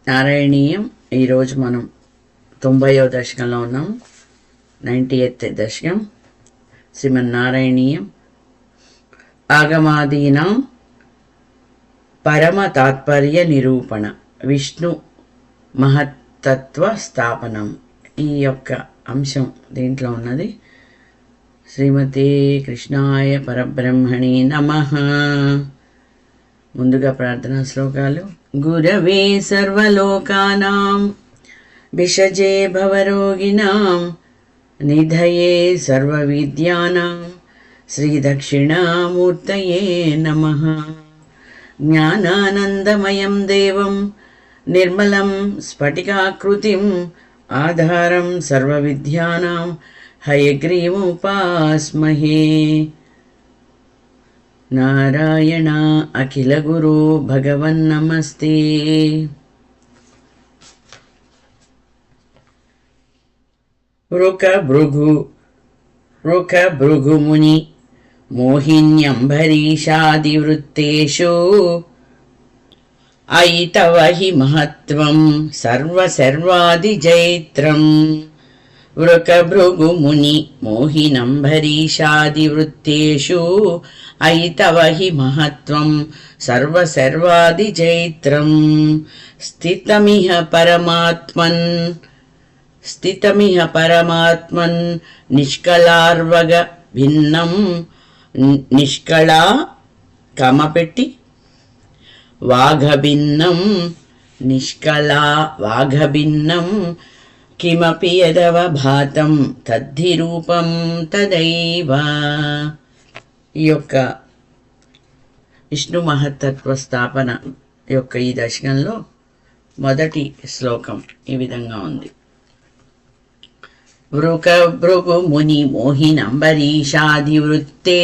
నారాయణీయం. ఈరోజు మనం 90వ దశకంలో ఉన్నాం. 98th దశకం శ్రీమన్నారాయణీయం. ఆగమాదీనాం పరమ తాత్పర్య నిరూపణ, విష్ణు మహత్తత్వ స్థాపనం. ఈ యొక్క అంశం దీంట్లో ఉన్నది. శ్రీమతే కృష్ణాయ పరబ్రహ్మణే నమః. ముందుగా ప్రార్థనా శ్లోకాలు. గురవే సర్వలోకానాం విషజే భవరోగిణాం నిధయే సర్వవిద్యానాం శ్రీదక్షిణామూర్తయే నమః. జ్ఞానానందమయం దేవం నిర్మలం స్ఫటికాకృతిం ఆధారం సర్వవిద్యానాం హయగ్రీవముపాస్మహే. నారాయణ అఖిల గురు భగవన్నమస్తే. రుక భృగు ముని మోహిన్యంబరీషాదివృత్తేషు అయితవ హి మహత్వం సర్వసర్వాదిజైత్రం. వృకభృగు ముని మోహినంబరీషాదివృత్తేషు అయితవ హి మహత్వం సర్వసర్వాదిజైత్రం. స్థితమిహ పరమాత్మన్ నిష్కళార్వగ భిన్నం. నిష్కళా కమపెట్టి వాఘభిన్నం, నిష్కళా వాఘభిన్నం కిమపి యదవభాతం తద్ధి రూపం తదైవ. ఈ యొక్క విష్ణు మహత్తత్వ స్థాపన యొక్క ఈ దశకంలో మొదటి శ్లోకం ఈ విధంగా ఉంది. భృగు ముని మోహినంబరీషాదివృత్తే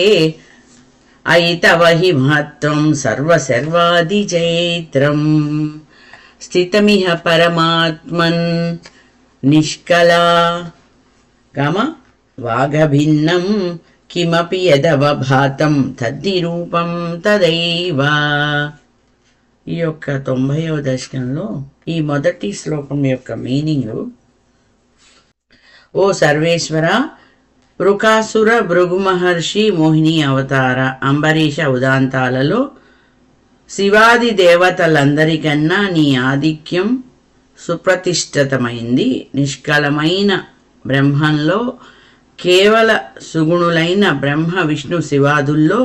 అయితవ హి మహత్వం సర్వసర్వాదిజైత్రం. స్థితమిహ పరమాత్మన్ నిష్కళా గమ వాఘభిన్నం కిమపి యదవభాతం తద్ధి రూపం తదైవ. ఈ యొక్క 90వ దశకంలో ఈ మొదటి శ్లోకం యొక్క మీనింగ్: ఓ సర్వేశ్వర, వృకాసుర భృగు మహర్షి మోహిని అవతార అంబరీష ఉదాంతాలలో శివాది దేవతలందరికన్నా నీ ఆధిక్యం సుప్రతిష్ఠితమైంది. నిష్కళమైన బ్రహ్మంలో కేవల సుగుణులైన బ్రహ్మ విష్ణు శివాదుల్లో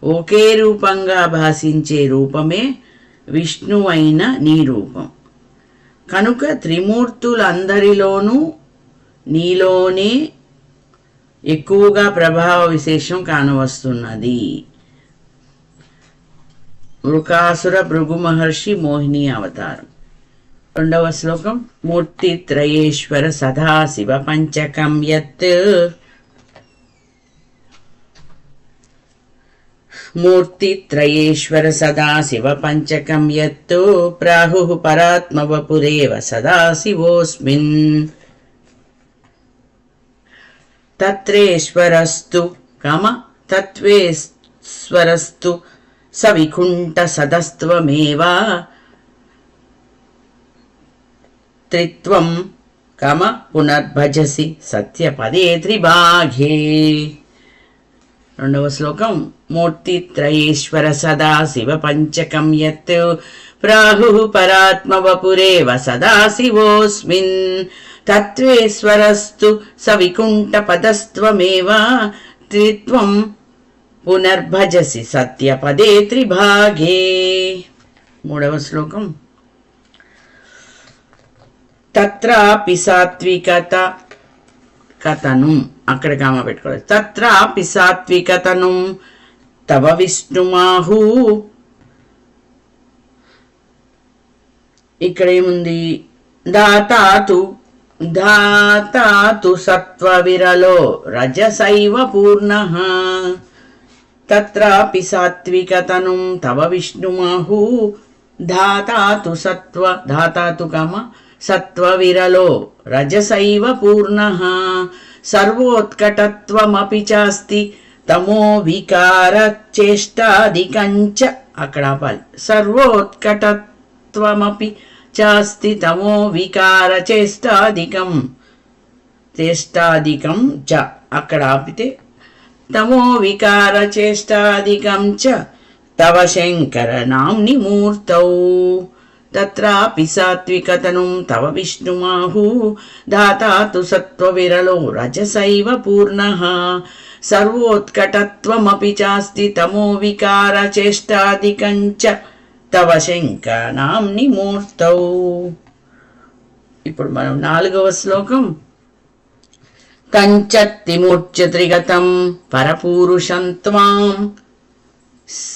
ఒకే రూపంగా భాషించే రూపమే విష్ణువైన నీ రూపం. కనుక త్రిమూర్తులందరిలోనూ నీలోనే ఎక్కువగా ప్రభావ విశేషం కానవస్తున్నది. వృకాసుర భృగు మహర్షి మోహిని అవతారం. 2వ శ్లోకం. మూర్తిత్రయేశ్వర సదాశివ పంచకం యత్. మూర్తిత్రయేశ్వర సదాశివ పంచకం యత్ ప్రాహుః పరాత్మవపురేవ సదాశివోస్మిన్. తత్రేశ్వరస్తు తత్వేశ్వరస్తు సవికుంఠ సదస్త్వమేవ త్రిత్వం పునర్భజసి సత్యపదే త్రిభాగే. 2వ శ్లోకం. మూర్తిత్రయేశ్వర సదాశివ పంచకం యత్ ప్రాహుః పరాత్మవపురేవ సదాశివోస్మిన్. తత్వేశ్వరస్తు సవికుంఠ పదస్త్వమేవ త్రిత్వం పునర్భజసి సత్యపదే త్రిభాగే. 3వ శ్లోకం. తత్రాపి సాత్వికత కథనం, అక్కడ కామ పెట్టుకోవాలి. తత్రాపి సాత్వికతనం తవ విష్ణుమాహు. ఇక్కడ ఏముంది? దాతాతు సత్వ విరలో రజసైవ పూర్ణః. తత్రాపి సాత్వికతనం తవ విష్ణుమాహు. ధాతాతు సత్వ విరలో రజసైవ పూర్ణః. సర్వోత్కటత్వమపి చాస్తి తమో వికార చేష్టాదికంచ. అక్కడ ఆపాలి. సర్వోత్కటత్వమపి చాస్తి తమో వికార చేష్టాదికం చ అక్కడ ఆపితే తమో వికార చేష్టాదికం చ తవ శంకర నామ్ని మూర్తౌ తత్రాపి సాత్వికతనుం తవ విష్ణుమాహు దాతా తు సత్వవిరలో రజసైవ పూర్ణః సర్వోత్కటత్వమపి చాస్తి తమో వికార చేష్టాదికం చ తవ శంకర నామ్ని మూర్తౌ. ఇప్పుడు మనం 4వ శ్లోకం. కంచత్తి మూర్ఛత్రిగతం పరపూరుషం త్వాం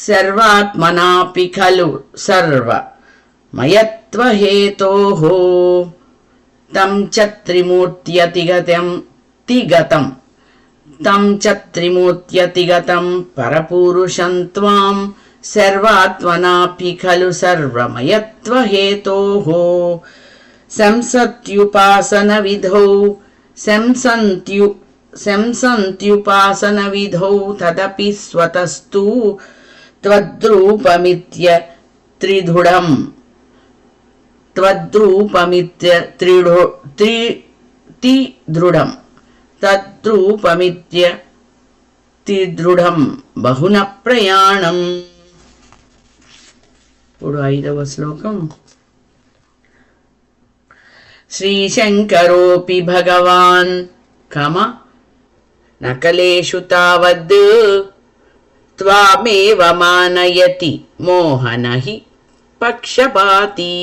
సర్వాత్మనాపి ఖలు సర్వ మయత్వహేతోః తం చ త్రిమూర్త్యతిగతం పరపూరుషం త్వాం సర్వాత్మనాపి ఖలు సర్వమయత్వహేతోః సంసత్యుపాసన విధౌ తదపి స్వతస్తు త్వద్రూపమిత్య త్రిదృఢం తద్రూపమిత్య బహున ప్రయాణం. ఇప్పుడు 5వ శ్లోకం. శ్రీశంకరోపి భగవాన్ నకలేషు తావద్ త్వామేవ మానయతి మోహనహి పక్షపాతి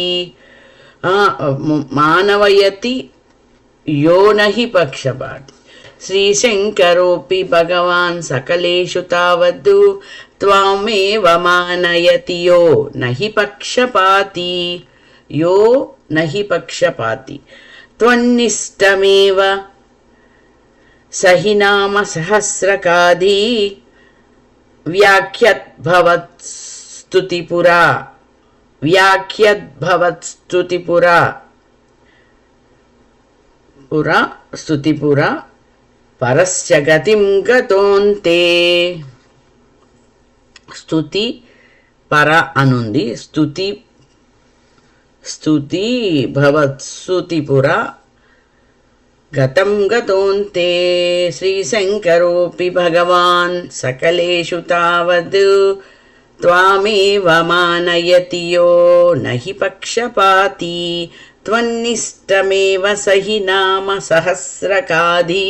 మానవయతి యో నహి పక్షపాతి. శ్రీశంకరోపి భగవాన్ సకలేషు తావద్ త్వామేవ మానయతి యో నహి పక్షపాతి త్వన్నిష్టమేవ సహి నామ సహస్రకాది వ్యాఖ్యద్భవత్స్తుతిపురా స్తుతిపురా పరస్య గతిం గతోంతే. స్తుతి పర అనుంది, స్తుతి భవత్స్తుతిపురా గతం గతోంతే. శ్రీశంకరోపి భగవాన్ సకలేషు తావద్ త్వామేవ మానయతి యో నహి పక్షపాతి త్వన్నిష్టమేవ సహి నామ సహస్రకాది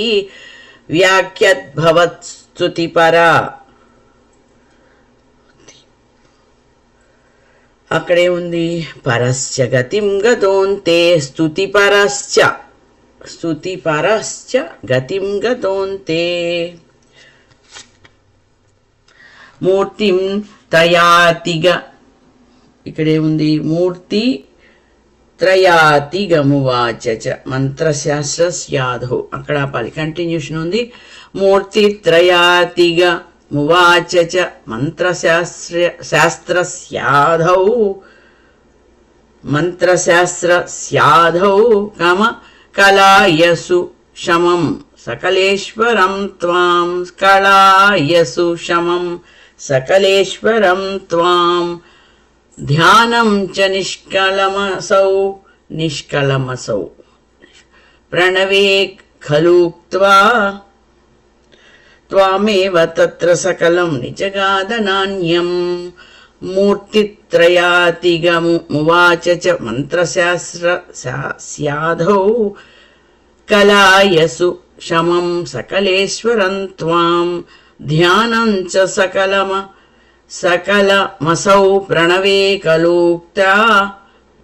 వ్యాఖ్యద్భవత్స్తుతిపరా. అక్కడే ఉంది పరస్య గతిం గతోంతే స్తుతిపరశ్చ గతిం గతోంతే. మూర్తిం త్రయాతిగ ఇక్కడే ఉంది మూర్తి త్రయాతిగమువాచ మంత్రశాస్త్రస్యాధో అక్కడ ఆపాలి, కంటిన్యూషన్ ఉంది. మూర్తి త్రయాతిగమువాచ మంత్రశాస్త్రస్యాధౌ కళాయసు శమం సకలేశ్వరం త్వాం ధ్యానం చ నిష్కళమసౌ ప్రణవే ఖలూక్త్వా త్వామేవ తత్ర సకలం నిజగాదనాన్యం. మూర్తిత్రయాతిగమువాచ చ మంత్రశాస్త్రస్యాధౌ కళాయసు శమం సకలేశ్వరం త్వాం ధ్యానం చ సకలమసౌ ప్రణవే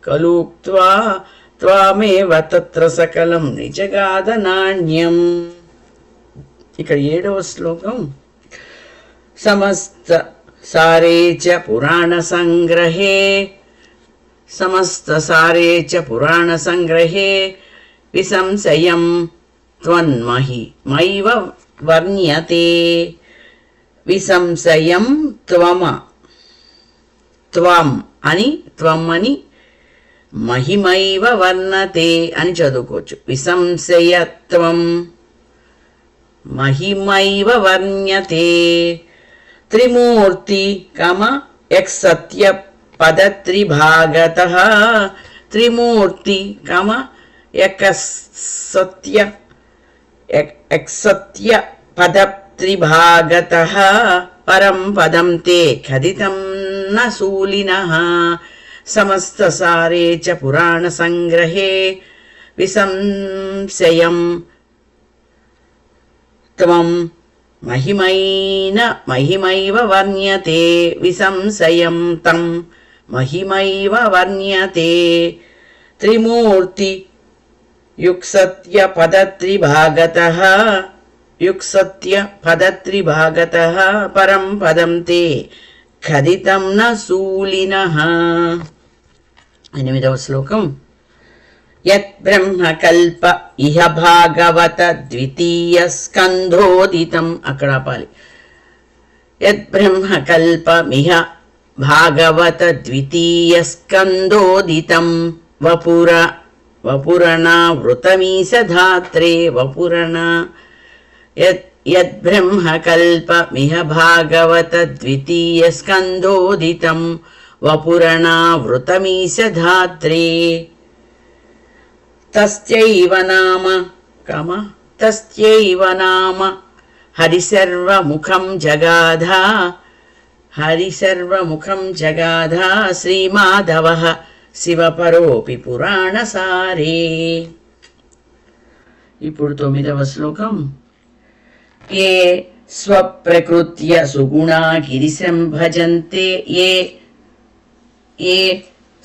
కలూక్త్వా త్వామేవ తత్ర సకలం నిజగాదనాన్యం. ఇక్కడ 7వ శ్లోకం. సమస్త సారే చ పురాణ సంగ్రహే విసంశయం త్వన్మహిమైవ వర్ణ్యతే. విసంశయం త్వం అని మహిమైవ వర్ణతే అని చదువుకోవచ్చు. విసంశయత్వం మహిమైవ వర్ణ్యతే. త్రిమూర్తి ఎక్సత్య పదత్రిభాగతః త్రిమూర్తి కామ యకసత్య యక్సత్య పద త్రిభాగతః పరం పదం తే ఖదితం న శూలినః సమస్తసారే చ పురాణ సంగ్రహే విసంశయం త్వం మహిమైవ వర్ణ్యతే విసంశయం తం మహిమైవ వర్ణ్యతే త్రిమూర్తి యుక్సత్య పదత్రిభాగతః యుక్సత్య పదత్రిభాగతః పరం పదం తే ఖదితం న శూలినః. 8వ శ్లోకం. యత్ బ్రహ్మకల్ప ఇహ భాగవత ద్వితీయ స్కంధోదితం. అక్కడ ఆపాలి. యత్ బ్రహ్మకల్పమిహ భాగవత ద్వితీయ స్కంధోదితం వపురణావృతమీశధాత్రే వపురణ. యద్బ్రహ్మకల్పమిహ భాగవత ద్వితీయ స్కంధోదితం వపురణావృతమీశధాత్రే. తస్యైవ నామ హరిసర్వముఖం జగాధా శ్రీమాధవః శివపరోపి పురాణసారే. ఇప్పుడు 9వ శ్లోకం. ఏ స్వప్రకృత్య సుగుణా గిరిశం భజంతే ఏ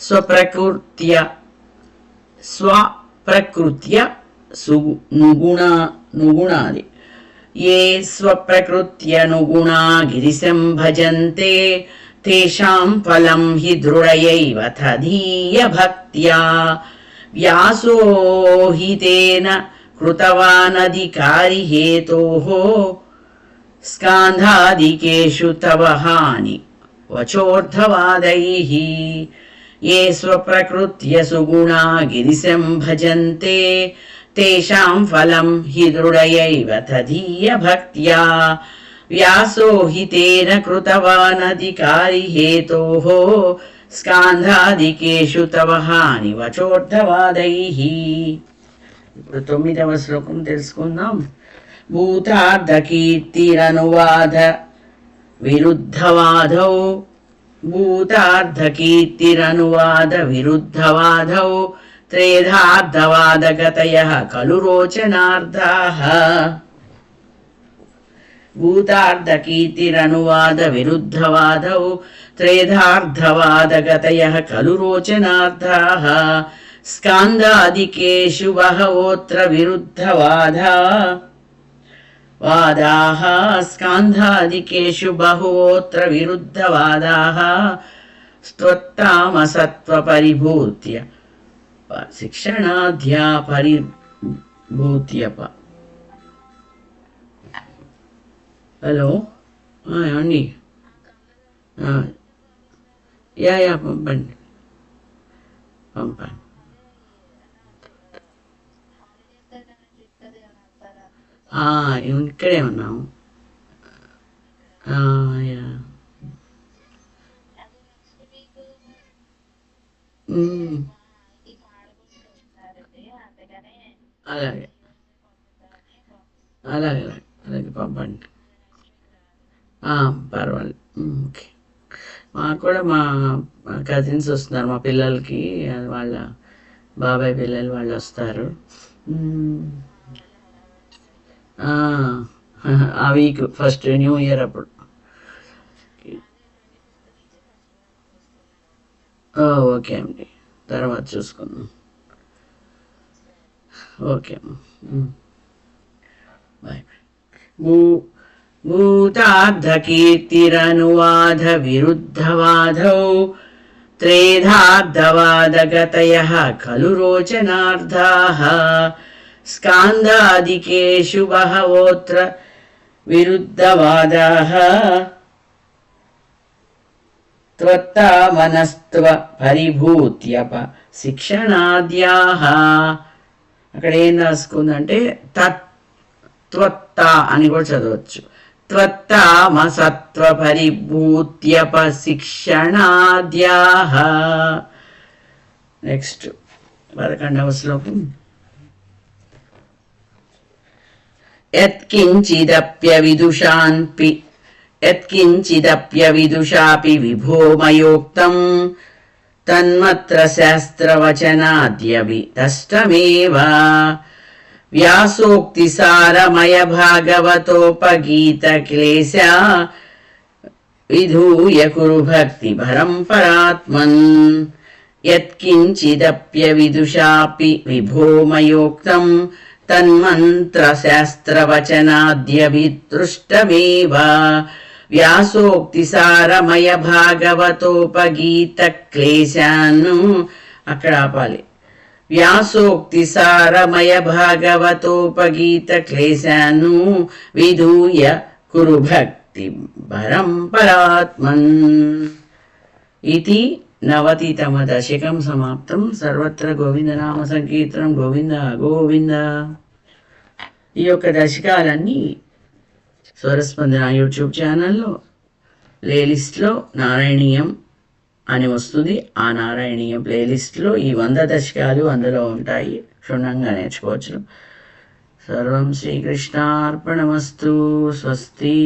స్వప్రకృత్య నుగుణాది ఏ స్వప్రకృత్య నుగుణా గిరిశం భజంతే తేషాం ఫలం హి దృఢయైవ తదీయ భక్త్యా వ్యాసో హి తేన కృతవానధికారి హేతోః స్కాంధాదికేషు తవ హాని వచోర్ధవాదైః. ఏ స్వప్రకృత్య సుగుణా గిరిశం భజంతే తేషాం ఫలం హి దృఢయైవ తదీయ భక్త్యా వ్యాసో హి తేన కృతవానధికారి హేతోః స్కాంధాదికేషు తవ హాని వచోర్ధవాదైః. ఇప్పుడు 9వ శ్లోకం తెలుసుకుందాం. భూతార్థకీర్తిరనువాద విరుద్ధవాదౌ త్రేధార్థవాదగతయః ఖలు రోచనార్థాః. భూతార్థకీర్తిరనువాద విరుద్ధవాదౌ త్రేధార్థవాదగతయః ఖలు రోచనార్థాః. స్కాందాదికేషు బహవోత్ర విరుద్ధవాదాః స్కాందాదికేషు బహువోత్ర విరుద్ధవాదాః త్వత్తామసత్వపరిభూత్య శిక్షణాధ్యా పరిభూత్యప. హలో ఏమండి? పంపండి. ఇక్కడే ఉన్నాము. అలాగే అలాగే అలాగే పంపండి. పర్వాలేదు. ఓకే. మాకు కూడా మా కజిన్స్ వస్తున్నారు. మా పిల్లలకి వాళ్ళ బాబాయ్ పిల్లలు వాళ్ళు వస్తారు. ఆ వీక్ ఫస్ట్ న్యూ ఇయర్ అప్పుడు. ఓకే అండి, తర్వాత చూసుకుందాం. Okay bye. భూతార్థకీర్తిరనువాద విరుద్ధవాదౌ త్రేధార్థవాదగతయః ఖలు రోచనార్థాః స్కాందాదికేషు బహవోత్ర విరుద్ధవాదాః త్వత్తామనస్త్వ పరిభూత్యప శిక్షణాద్యాః. అక్కడ ఏం రాసుకుందంటే త్వత్తా అని కూడా చదవచ్చు. త్వత్తామసత్వ పరిభూత్యప శిక్షణాద్యాః. నెక్స్ట్ 11వ శ్లోకం. యత్కించిదప్యవిదుషాపి విభో మయోక్తం తన్మత్ర శాస్త్రవచనాద్యవితష్టమేవ వ్యాసోక్తిసారమయ భాగవతోపగీత క్లేశా విధూయ కురు భక్తి భరం పరాత్మన్. యత్కించిదప్యవిదుషాపి విభో మయోక్తం తన్మంత్ర శాస్త్రవచనాద్యవిదృష్టమేవ వ్యాసోక్తిసారమయ భాగవతోపగీత క్లేశాను. అక్కడ ఆపాలి. వ్యాసోక్తిసారమయ భాగవతోపగీత క్లేశాను విధూయ కురు భక్తి భరం పరాత్మన్. ఇది 90తమ దశకం సమాప్తం. సర్వత్ర గోవిందనామ సంకీర్తనం. గోవింద గోవింద. ఈ యొక్క దశకాలన్నీ స్వరస్పందన యూట్యూబ్ ఛానల్లో ప్లేలిస్ట్లో నారాయణీయం అని వస్తుంది. ఆ నారాయణీయం ప్లేలిస్ట్లో ఈ 100 దశకాలు అందులో ఉంటాయి. క్షుణ్ణంగా నేర్చుకోవచ్చు. సర్వం శ్రీకృష్ణార్పణమస్తు. స్వస్తి.